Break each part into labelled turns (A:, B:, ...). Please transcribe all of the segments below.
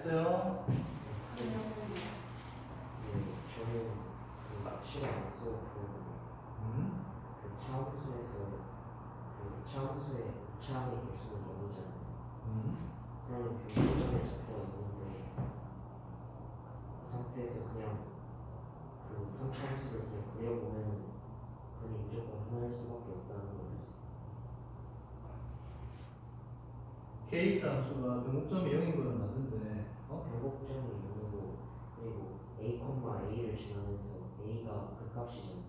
A: 됐어요?
B: 저는 그 낚시를 안 써고 그 차함수에서 그 차함수의 차함이 계속 0이잖아요. 그러면 변수점에 잡혀 있는데 그 상태에서 그냥 그 3차함수를 그냥 그려보면 그게 무조건 하나일 수밖에 없다는 거였어요.
A: KX 함수가 변곡점이 0인 거는 맞는데
B: 변곡점이 0이고 그리고 a, a를 지나면서 a가 그 값이잖아요.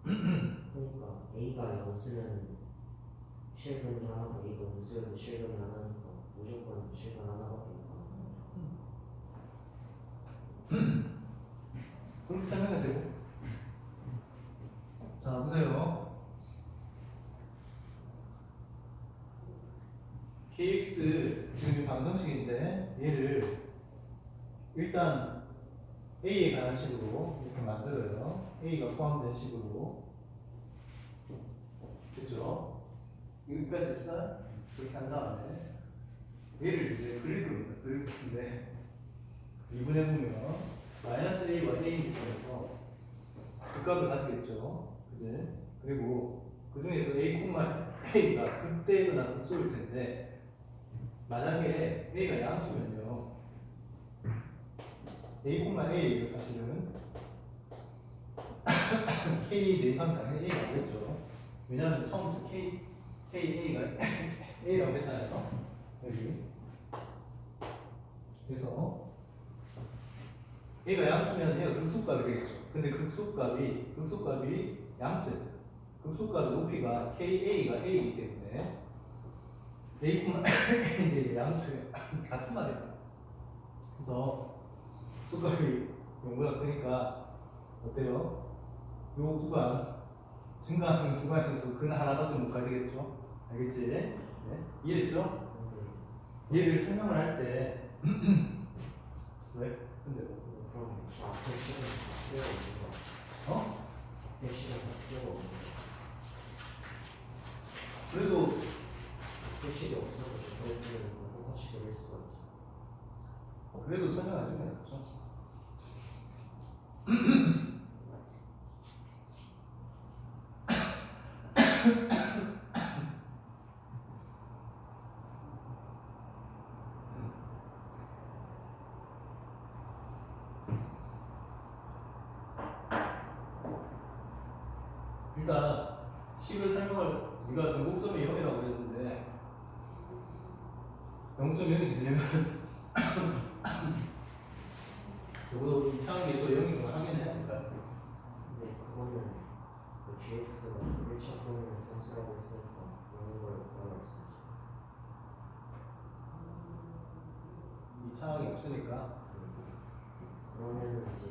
B: 그러니까 a가 0 쓰면 실근이 하나고 a가 음수여도 실근이 하나니까 무조건 실근 하나밖에 못 가는 거죠.
A: 그렇게 설명해도 되고. 자 보세요. KX 지금 방정식인데 얘를 일단 A에 관한 식으로 이렇게 만들어요. A가 포함된 식으로. 됐죠? 여기까지 됐어요? 그렇게 한 다음에 얘를 이제 그릴 겁니다. 그릴 건데 미분해보면 마이너스 A와 A 입장에서 극값을 가지겠죠. 그지? 그리고 그 중에서 A, A가 극대거나 극소일 텐데 만약에 A가 양수면요 A, A가 사실은 K 대입하면 당연히 A가 되겠죠. 왜냐하면 처음부터 A가 A라고 했잖아요. 여기. 그래서 A가 양수면 얘가 극소값이 되겠죠. 근데 극소값이 양수예요. 극소값의 높이가 KA가 A이기 때문에 A, A가 양수예요. 같은 말이에요. 그래서 속값이 0보다 크니까 어때요? 요 구간 증가하는 구간에서 근 하나밖에 못 가지겠죠? 알겠지? 네? 이해했죠? 얘를 설명을 할 때 왜? 근데 뭐?
B: 그럼 앞에 실은 필요가 없는 거. 앞에 실은 필요가 없는 거.
A: 그래도
B: 앞에 실이 없어서 저희는 똑같이 그릴 수가 있죠.
A: 그래도 설명 안 주면 낫죠. 일단 식을 설명을 우리가 변곡점이 0이라고 그랬는데 0.0이 되려면 적어도 이차항계수 0인 걸 확인해야 될까요?
B: 근데 그거는 그 GX가 1차 보이는 산수라고 했으니까 이런 걸 뭐라고 했었지?
A: 이차항이 없으니까.
B: 그러면 이제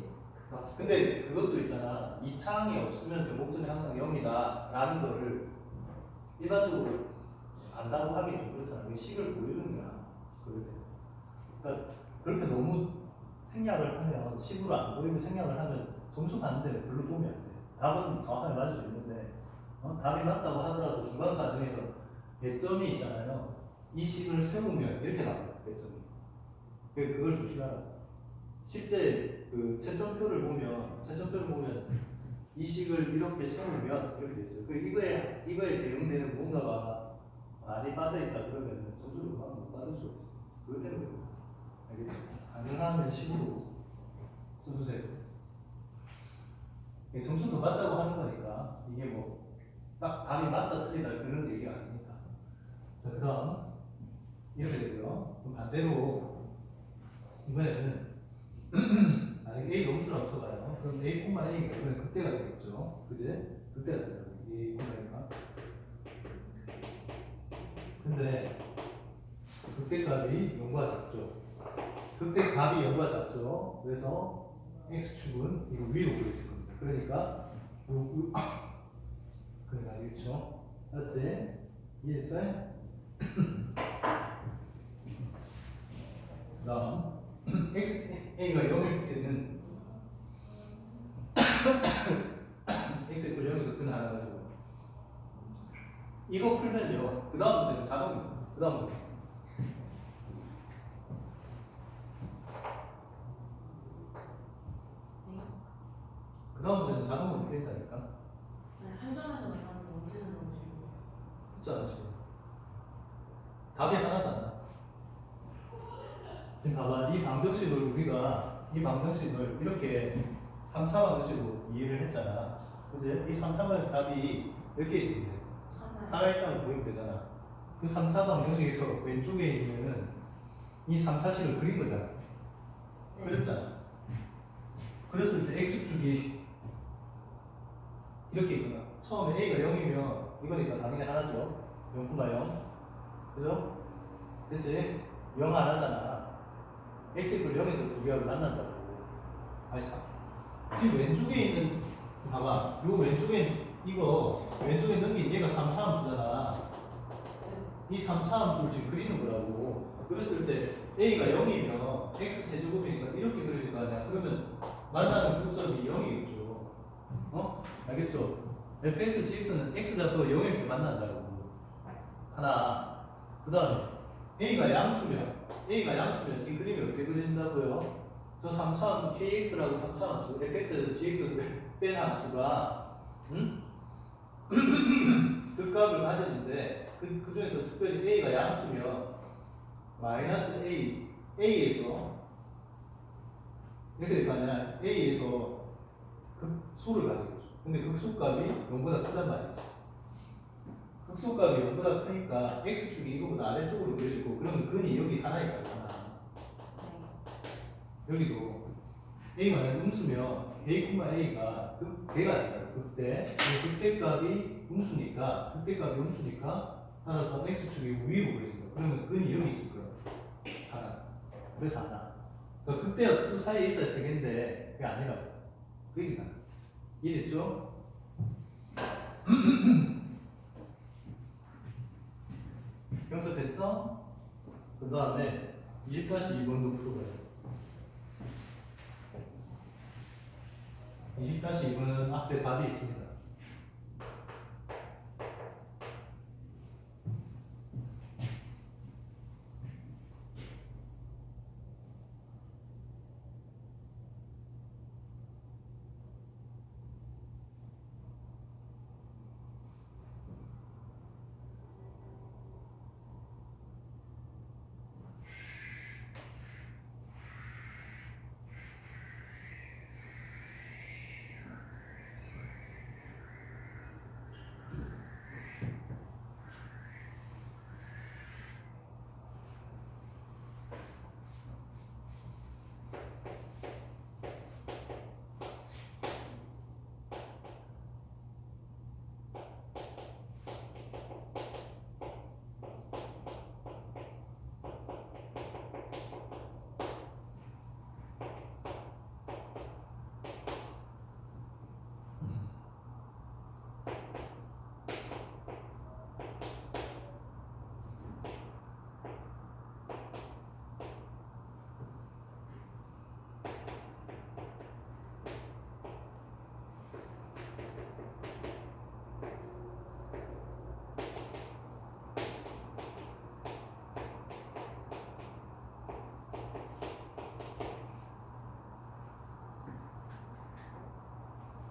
B: 그 값.
A: 근데 그것도 있잖아. 이차항이 없으면 변곡점이 항상 0이다 라는 거를 일반적으로 안다고 하기 좀 그렇잖아. 그 식을 보여주는 거야. 그러니까 그렇게 너무 생략을 하면 식으로 안 보이고 생략을 하면 점수 받는 데는 별로 도움이 안 돼. 답은 정확하게 맞을 수 있는데 답이 맞다고 하더라도 주관 과정에서 배점이 있잖아요. 이 식을 세우면 이렇게 나와요. 배점이. 그걸 조심하라. 실제 그 채점표를 보면 이 식을 이렇게 세우면 이렇게 돼 있어요. 이거에 대응되는 무언가가 많이 빠져 있다 그러면 점수를 못 받을 수 있어. 그것 때문에 알겠죠? 가능하면 식으로 써주세요. 점수 더 받자고 하는 거니까 이게 뭐 딱 답이 맞다 틀리다 그런 얘기가 아니니까. 자, 그다음 이렇게 되고요. 그럼 반대로 이번에는 만약에 A 넘줄 없어봐요. 그럼 A, A가 이번에 극대가 되겠죠. 그지? 극대가 된다. A, A가. 근데 극대값이 0과 작죠. 극대값이 0과 작죠. 그래서 X축은 이거 위로 그려질 겁니다. 그러니까 그래 가지겠죠. 알았지? 이해했어요? 그 다음 A가 0일 때는 X의 꼴 0에서 근 하나 가지고 이거 풀면요 그 다음 문제는 자동입니다. 그 다음 문제 다음 문제는 자동으로 풀린다니까.
C: 아니, 한 점에서 만나는 거 언제 들어오시고?
A: 그렇지 않지? 답이 하나잖아. 지금 봐봐. 이 방정식을 우리가 이 방정식을 이렇게 3차 방정식으로 이해를 했잖아. 그지? 이 3차 방정식 답이 몇 개 있으면 돼? 하나 있다고 보이면 되잖아. 그 3차 방정식에서 왼쪽에 있는 이 3차식을 그린 거잖아.
C: 네.
A: 그렸잖아. 그랬을 때 x축이 이렇게 있구나. 처음에 a가 0이면 이거니까 당연히 하나죠. 0,0. 그죠? 됐지? 0 하나잖아. x를 0에서 두 개가 만난다고. 아니, 지금 왼쪽에 있는, 봐봐. 요 왼쪽에, 이거, 왼쪽에 넘긴 얘가 3차 함수잖아. 이 3차 함수를 지금 그리는 거라고. 그랬을 때 a가 0이면 x세제곱이니까 이렇게 그려질 거 아니야. 그러면 만나는 교점이 0이겠죠. 어? 알겠죠? fx, gx는 x좌표가 0일 때 만난다고. 하나. 그 다음에 a가 양수면 이 그림이 어떻게 그려진다고요? 저 3차 함수 kx라고 3차 함수 fx에서 gx를 뺀 함수가 그 값을 가졌는데 그 중에서 특별히 a가 양수면 마이너스 a에서 이렇게 될 거 아니야. a에서 극수를 가지고 있죠. 근데 극수값이 0보다 크단 말이지. 극소값이 0보다 크니까 x축이 이거보다 아래쪽으로 그려지고 그러면 근이 여기 하나 있잖아. 여기도 a 만약 음수면 a,a가 극대가 된다. 극대. 극대값이 음수니까 따라서 x축이 위로 그려진다. 그러면 근이 여기 있을 거야. 하나. 그래서 하나. 그러니까 극대와 극수 사이에 있어야 세 개인데 그게 아니라고. 그 얘기잖아. 이해됐죠? 병섭됐어? 그 다음에 20-2번도 풀어봐요. 20-2번은 앞에 답이 있습니다.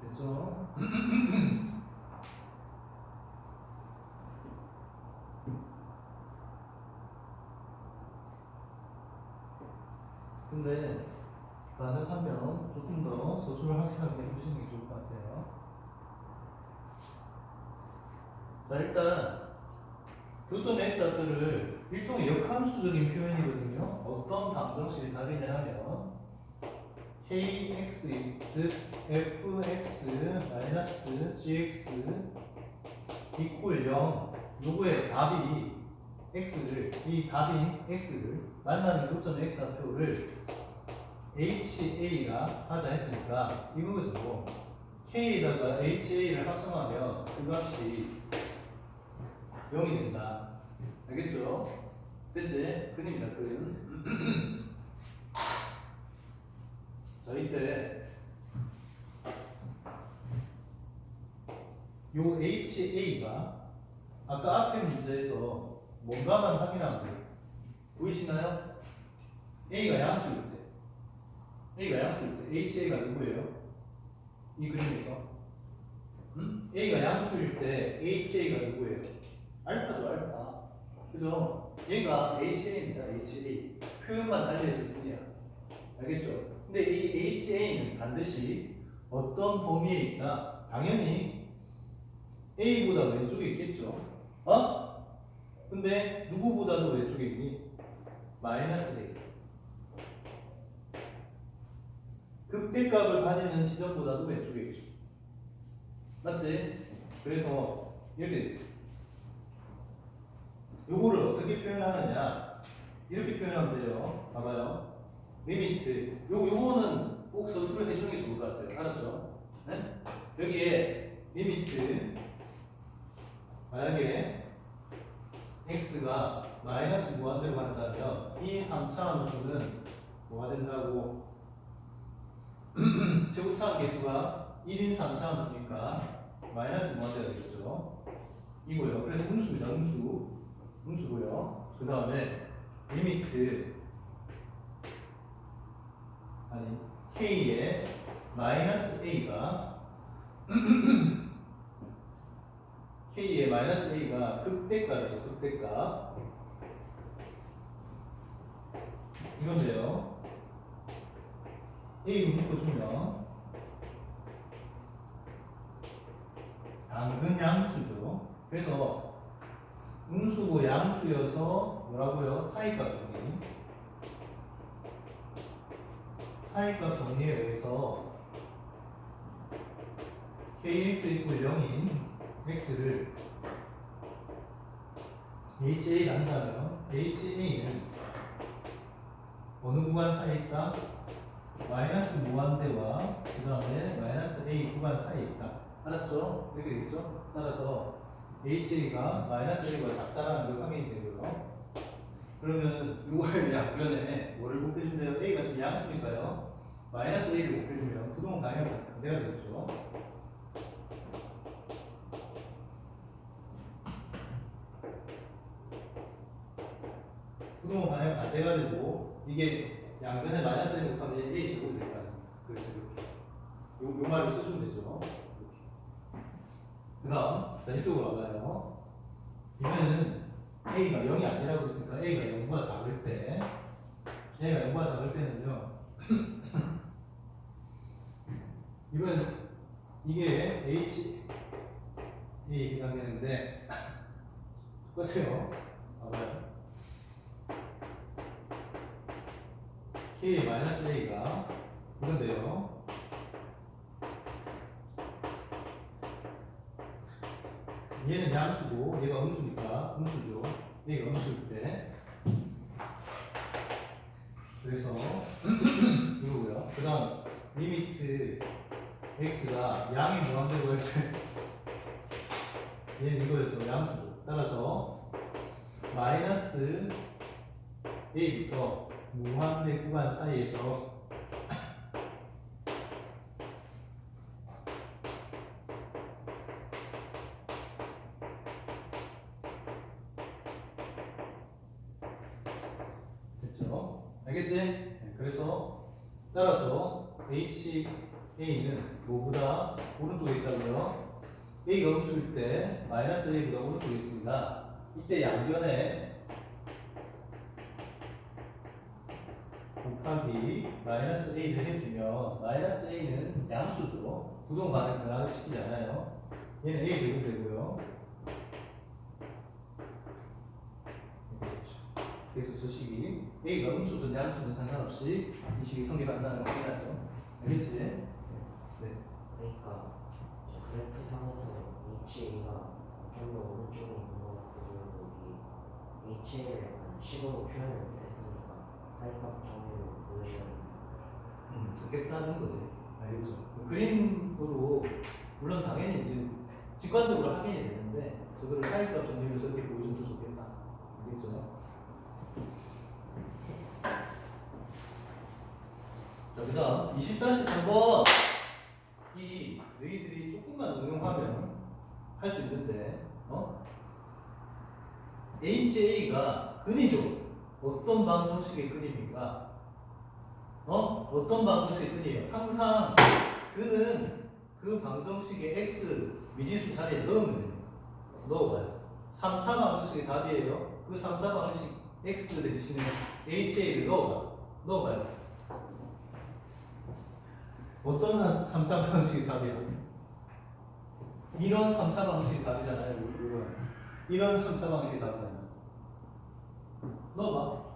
A: 됐죠? 근데 가능하면 조금 더 서술을 확실하게 해주시는 게 좋을 것 같아요. 자, 일단 교점 x좌표를 일종의 역함수적인 표현이거든요. 어떤 방정식이 답이냐 하면 kx 즉 fx 마이너스 gx 이퀄 0 요거의 답이 x를 이 답인 x를 만나는 교점 x좌표를 HA가 하자 했으니까 이거죠. K에다가 HA를 합성하면 그 값이 0이 된다. 알겠죠? 됐지? 근입니다. 근. 자, 이때 요 HA가 아까 앞에 문제에서 뭔가만 확인하면 돼요. 보이시나요? A가 양수일 때 HA가 누구예요? 이 그림에서. A가 양수일 때 HA가 누구예요? 알파죠, 알파. 그죠? 얘가 HA입니다, HA. 표현만 달리했을 뿐이야. 알겠죠? 근데 이 HA는 반드시 어떤 범위에 있다? 당연히 A보다 왼쪽에 있겠죠. 어? 근데 누구보다도 왼쪽에 있니? 마이너스 A. 극대값을 가지는 지점보다도 왼쪽에 있죠. 맞지? 그래서 이렇게 요거를 어떻게 표현하느냐? 이렇게 표현하면 돼요. 봐봐요. 리미트. 요거는 꼭 서술을 해주는 게 좋을 것 같아요. 알았죠? 네? 여기에 리미트. 만약에 x가 마이너스 무한대로 간다면 이 3차 함수는 뭐가 된다고? 제곱차항 개수가 1인 3차 함수니까 마이너스 무한대가 되겠죠. 이고요. 그래서 음수입니다. 음수고요. 그 다음에 리미트 k의 마이너스 a가 k의 마이너스 a가 극대값이죠. 극대값. 이건데요. a를 묶어주면 당근 양수죠. 그래서 음수고 양수여서 뭐라고요? 사이값 정리. 사이값 정리에 의해서 kx 이퀄 0인 x를 HA를 한다면 HA는 어느 구간 사이에 있다? 마이너스 무한대와 그 다음에 마이너스 A 구간 사이에 있다. 알았죠? 이렇게 되겠죠? 따라서 HA가 마이너스 A보다 작다라는 걸 확인이 되고요. 그러면 이거의 양변에 뭐를 곱해준대요? A가 지금 양수니까요. 마이너스 A를 곱해주면 부동은 방향이 반대가 되겠죠. 부동은 방향이 반대가 되고 이게 양변에 마이너스 A 곱하면 A 제곱이 될 거 아니에요. 그래서 이렇게 요 말을 써주면 되죠. 그 다음 자 이쪽으로 와봐요. 이번에는 A가 0이 아니라고 했으니까 A가 0보다 작을 때 A가 0보다 작을 때는요 이번엔 이게 H 이 해당되는데 똑같아요. 봐봐요. K 마이너스 A가 이건데요. 얘는 양수고 얘가 음수니까 음수죠. 얘가 음수일 때 그래서 이거고요. 그 다음 리미트 x가 양이 무한대로 할 때 얘는 이거에서 양수죠. 따라서 마이너스 a부터 무한대 구간 사이에서 됐죠? 알겠지? 네, 그래서 따라서 HA는 뭐보다 오른쪽에 있다고요? A가 음수일 때 마이너스 A보다 오른쪽에 있습니다. 이때 양변에 곱하기 마이너스 A를 해주면 마이너스 A는 양수죠. 부동 반응 변화를 시키지 않아요. 얘는 A 제곱되고요. 그래서 저 식이 A가 음수든 양수든 상관없이 이 식이 성립한다는 걸 확인하죠. 알겠지? 네.
B: 그러니까 이제 그래프상에서 HA가 좀 더 오른쪽에 있는 것 같고 여기 HA를 약간 식으로 표현을 못했으니까 사이값 정리로 보여줘야 돼요.
A: 좋겠다는 거지. 알겠죠? 그 그림으로 물론 당연히 이제 직관적으로 확인이 되는데 저거를 사이값 정리로 저렇게 보여주면 더 좋겠다. 알겠죠? 자, 그 다음 20-3번 이 너희들이 조금만 응용하면 할 수 있는데 HA가 근이죠. 어떤 방정식의 근입니까? 어떤 방정식의 근이에요? 항상 근은 그 방정식의 x 미지수 자리에 넣으면 됩니다. 넣어봐요. 3차 방정식의 답이에요. 그 3차 방정식 x 대신에 HA를 넣어봐요. 어떤 3차 방정식의 답이야? 이런 3차 방정식의 답이잖아요. 이런 3차 방정식의 답이잖아요. 넣어봐.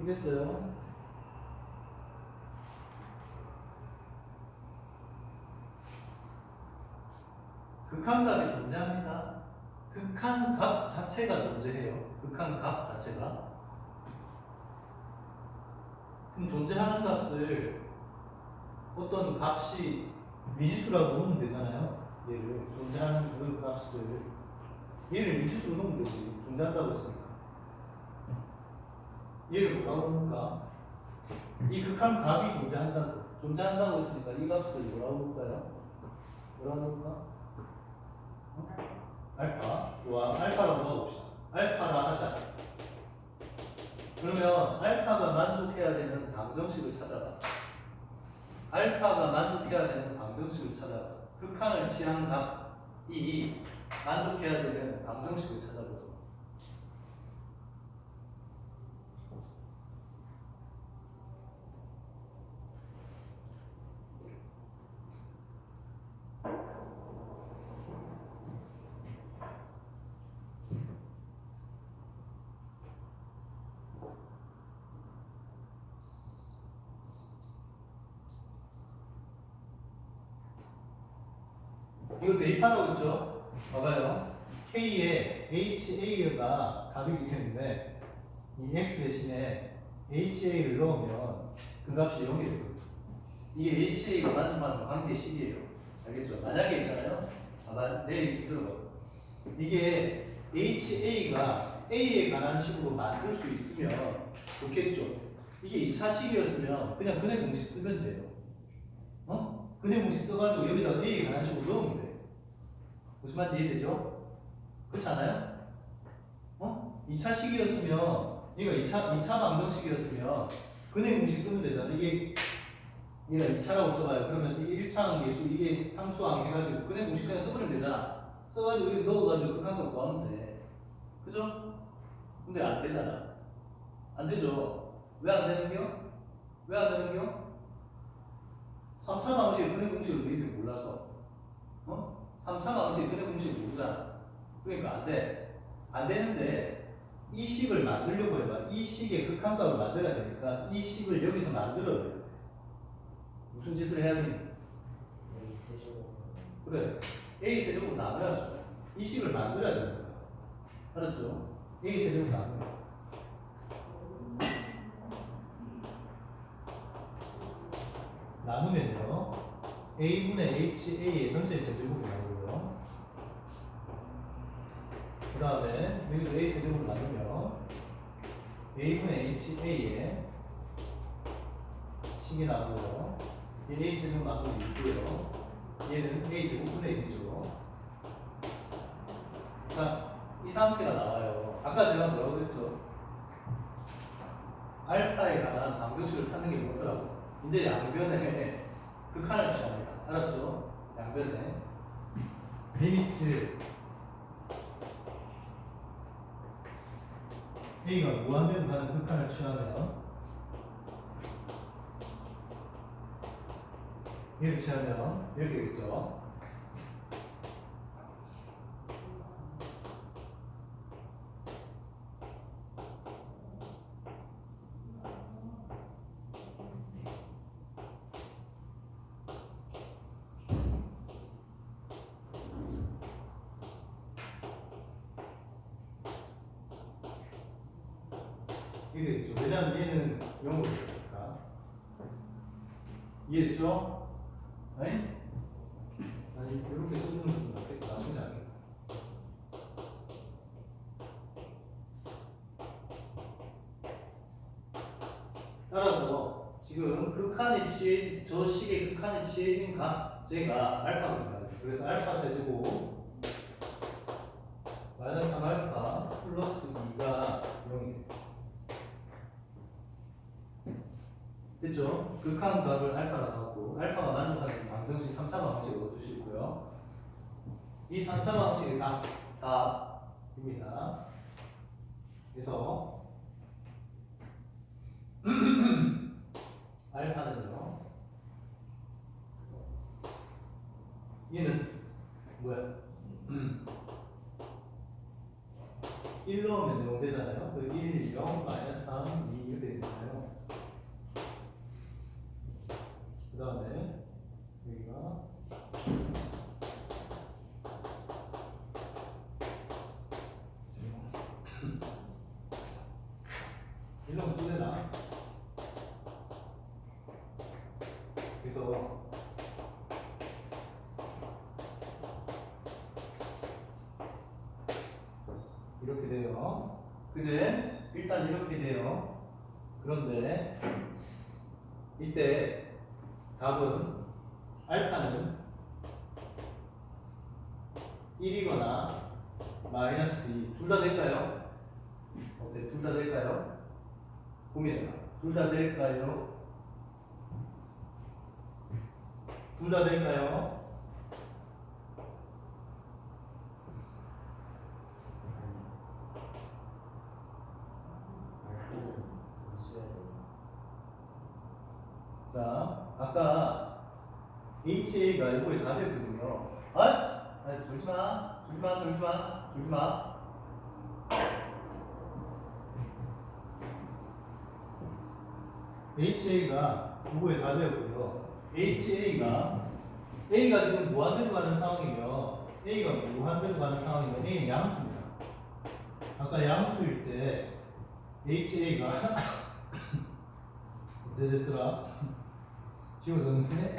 A: 됐어요. 극한값이 존재합니다. 극한값 자체가 존재해요. 극한값 자체가. 그럼 존재하는 값을 어떤 값이 미지수라고 놓으면 되잖아요. 얘를 존재하는 그 값을 얘를 미지수로 놓으면 되지. 존재한다고 했으니까. 얘를 뭐라고 놓을까? 이 극한값이 존재한다고 했으니까 이 값을 뭐라고 놓을까요? 뭐라고 놓을까? 어? 알파. 좋아. 알파라고 넣어봅시다. 알파라 하자. 그러면 알파가 만족해야 되는 방정식을 찾아봐. 알파가 만족해야 되는 방정식을 찾아봐. 극한을 취한 값이 만족해야 되는 방정식을 찾아보자. 이거 대입하라고 했죠? 봐봐요. K에 HA가 답이기 때문에 이 X 대신에 HA를 넣으면 그 값이 0이 되거든요. 이게 HA가 만족하는 관계식이에요. 알겠죠? 만약에 있잖아요. 아마 내 얘기 들어봐. 이게 HA가 A에 관한 식으로 만들 수 있으면 좋겠죠? 이게 2차식이었으면 그냥 근해 공식 쓰면 돼요. 어? 근해 공식 써가지고 여기다 A에 관한 식으로 넣으면 돼. 무슨 말인지 이해되죠? 그렇지 않아요? 어? 2차식이었으면 얘가 2차 방정식이었으면 근해 공식 쓰면 되잖아. 이게 얘가 2차라고 쳐봐요. 그러면 이게 1차항 계수, 이게 상수항 해가지고 근해 공식 그냥 써버리면 되잖아. 써가지고 여기 넣어가지고 극한값 구하면 돼. 그죠? 근데 안 되잖아. 안 되죠? 왜 안 되는겨? 왜 안 되는겨? 3차 방식 근해 공식을 너희들이 몰라서. 어? 3차 방식 근해 공식을 모르잖아. 그러니까 안 돼. 안 되는데 이 식을 만들려고 해봐. 이 식의 극한값을 만들어야 되니까 이 식을 여기서 만들어야 돼. 무슨 짓을 해야 되니?
B: A 세제곱
A: 그래. A 세제곱 나눠야죠. 이 식을 만들어야 됩니다. 알았죠? A 세제곱 나눠. 나누면요. A분의 HA의 전체 세제곱이 나오고요. 그 다음에 여기도 A 세제곱을 나누면 A분의 HA의 식이 나오고요. 얘 A 세제곱 나누면 2고요. 얘는 A 제곱분의 1이죠. 자, 이 상태가 나와요. 아까 제가 뭐라고 그랬죠? 알파에 관한 방정식을 찾는 게 뭐더라고? 이제 양변에 극한을 취합니다. 알았죠? 양변에 리미트 A가 무한대로 가는 극한을 취하면 얘를 취하면 이렇게 되겠죠? 이게 되겠죠. 왜냐면 얘는 0으로 되니까. 이해했죠? 네? 아니, 이렇게 써주는 것도 낫겠다. 나쁘지 않겠다. 따라서 지금 극한에 취해진, 저 식의 극한에 취해진 제가 알파입니다. 그래서 알파 세제곱 마이너스 3알파 플러스 2가 0이 돼요. 됐죠? 극한 값을 알파가 나왔고 알파가 만족하는 방정식 3차 방식을 얻으시고요. 이 3차 방식이 답입니다. 그래서 알파는요. 얘는 뭐야? 1 넣으면 0 되잖아요. 1, 0, 마이너스 3, 2 이렇게 되잖아요. 그 다음에 여기가 일로 또 되나? 그래서 이렇게 돼요. 그제? 일단 이렇게 돼요. 그런데 이때 답은 알파는 1이거나 마이너스 2 둘 다 될까요? 어때? 둘 다 될까요? 고민해봐. 둘 다 될까요? 둘 다 될까요?
B: 알파는 분수해야 돼요.
A: 자, 아까 HA가 이거에 답이었거든요. 아니, 졸지마. HA가 이거에 답이었고요. A가 지금 무한대로 가는 상황이면 A가 무한대로 가는 상황이면 A는 양수입니다. 아까 양수일 때 HA가 어떻게 됐더라? 지워졌는데?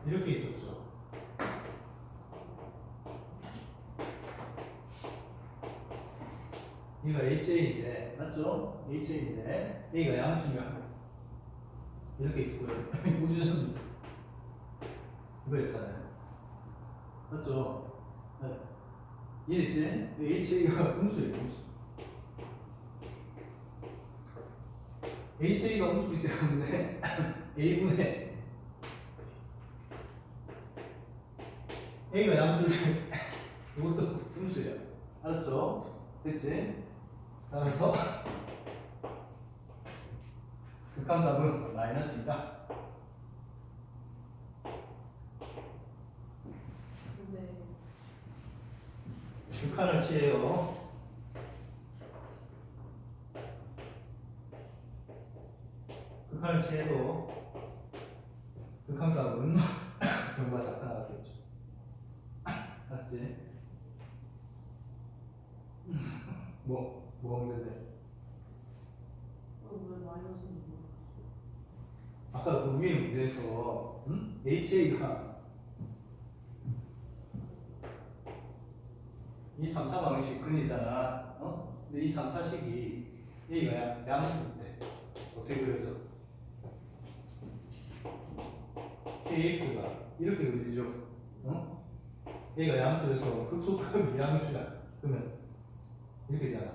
A: 이렇게 있었죠. 얘가 HA인데, 맞죠? HA인데, A가 양수면 이렇게 있었고요. 우주선 이거였잖아요. 맞죠? 네. 이해됐지? HA가 음수예요, 음수. HA가 음수이기 때문에 A분의 A가 양수일 때 이것도 음수예요. 알았죠? 됐지? 따라서 극한값은 마이너스이다. 극한을 취해요. 극한을 취해도 극한값은 경우가 작다 나왔겠죠. 맞지? 뭐가 문제인데?
C: 왜 마이너스인 거야?
A: 아까 그 위에 문제에서 HA가 이 3차 방식 근이잖아. 근데 이 3차식이 A가 양수일 때 어떻게 그려져? KX가 이렇게 그려지죠. A가 양수에서 극소값이 양수야. 그러면 이렇게 되잖아.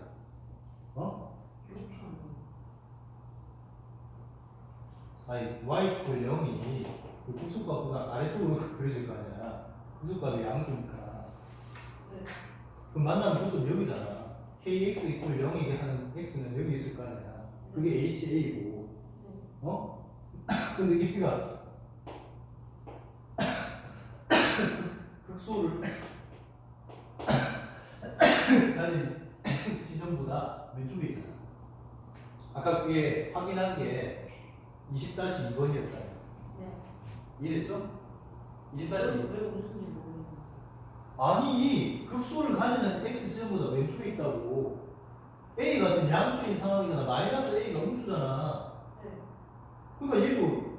C: 이렇게 하는 거야.
A: 아니 y 그 0이 그 극소값보다 아래쪽으로 그려질 거 아니야. 극소값이 양수니까.
C: 네.
A: 그럼 만나는 고점 여기잖아. kx 이퀄 0이게 하는 x는 여기 있을 거 아니야. 그게 ha고. 근데 얘가 극소를 가진 지점보다 왼쪽에 있잖아. 아까 그게 확인한 게 20-2번이었잖아요.
C: 네.
A: 이해됐죠?
C: 왜
A: 20-2.
C: 웃는지 모르겠는데.
A: 아니 극소를 가지는 x 지점보다 왼쪽에 있다고. a가 지금 양수인 상황이잖아. 마이너스 a가 음수잖아.
C: 네.
A: 그러니까 얘도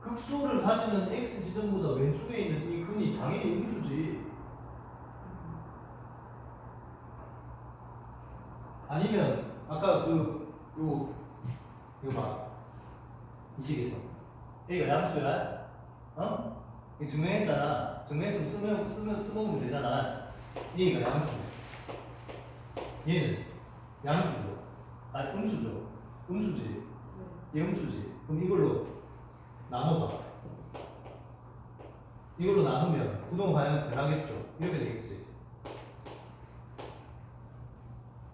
A: 극소를 가지는 x 지점보다 왼쪽에 있는 이 근이 당연히 음수지. 아니면 아까 이거 봐. 이 식에서 a가 양수야. 이거 증명했잖아. 증명했으면 쓰면 되잖아. 얘가 양수. 얘는 양수죠. 아니 음수죠. 음수지. 얘 음수지. 그럼 이걸로 나눠봐. 이걸로 나누면 부동 방향 변하겠죠. 이렇게 되겠지.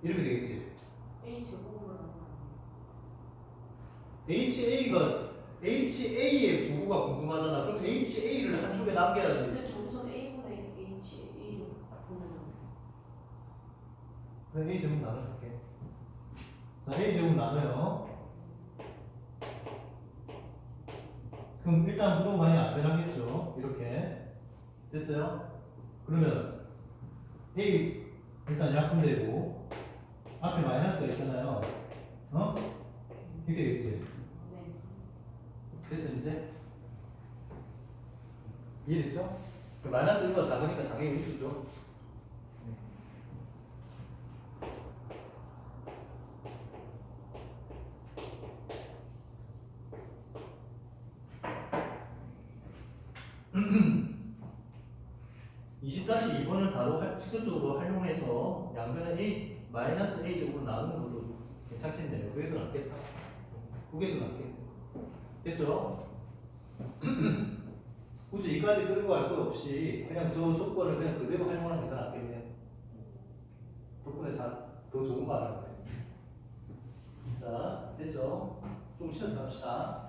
A: 이렇게 되겠지.
C: A 제곱으로 나온 거
A: HA의 부호가 궁금하잖아. 그럼 HA를 한쪽에 남겨야지.
C: 근데 저기서 A분의 H, A를 보내잖아.
A: 그럼 A 제곱 나눠줄게. 자, A 제곱 나눠요. 그럼 일단 부동 방향 안 변하겠죠. 이렇게 됐어요? 그러면 A 일단 약분되고 앞에 마이너스가 있잖아요. 이렇게 되겠지.
C: 네.
A: 됐어 이제? 이해됐죠? 마이너스 1가 작으니까 당연히 음수죠. (20-2번을) 바로 직접적으로 활용해서 양변을 a 마이너스 a 제곱으로 나누는 것도 괜찮겠네요. 그게 더 낫겠다. 그게 더 낫겠네. 됐죠? 굳이 이까지 끌고 갈 거 없이 그냥 저 조건을 그냥 그대로 활용하는 게 더 낫겠네요. 덕분에 더 좋은 거 알았네. 자, 됐죠? 좀 쉬어서 갑시다.